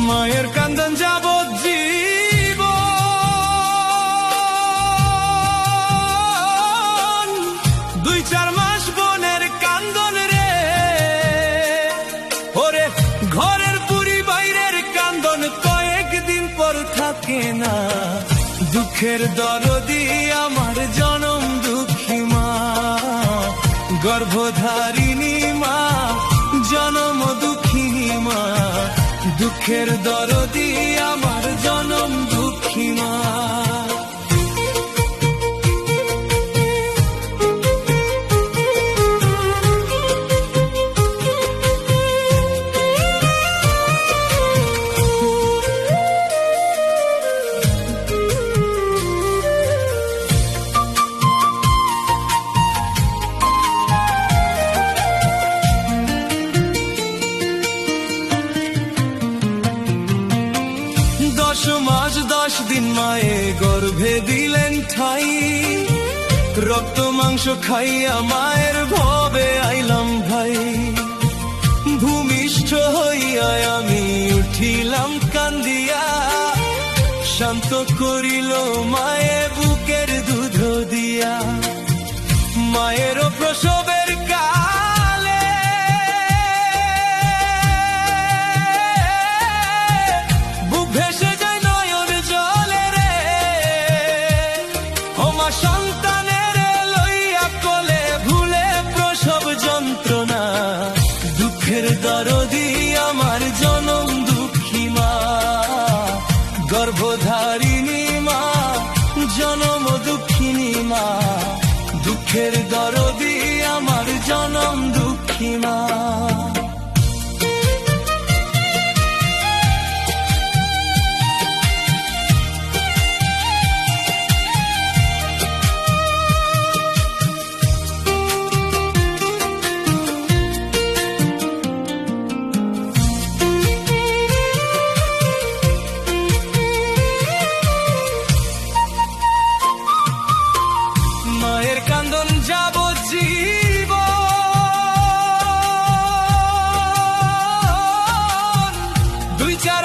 মায়ের কান্দন যাবজ্জীবন, 2-4 মাস বোনের কান্দন রে। ওরে ঘরের পুরি বাইরের কান্দন কয়েকদিন পর থাকে না। দুঃখের দরদি আমার জনম দুঃখী মা, গর্ভধারিণী মা, জনম দুঃখিনী মা। দুঃখের দরদি আমার জনম দুঃখী মা। মাস 10 দিন মায়ে গর্ভে দিলেন ঠাই, রক্ত মাংস খাইয়া মায়ের ভবে আইলাম ভাই। ভূমিষ্ঠ হইয়া আমি উঠিলাম কান্দিয়া, শান্ত করিল মায়ে বুকের দুধ দিয়া। মায়ের প্রসবের কালে বুক ভেসে সন্তানের লইয়া কোলে, ভুলে প্রসব যন্ত্রণা। দুঃখের দরদি আমার জনম দুঃখী মা, গর্ভধারিণী মা, জনম দুঃখিনী মা। দুঃখের দরদি আমার জনম দুঃখী মা। মায়ের কান্দন যাবজ্জীবন, 2-4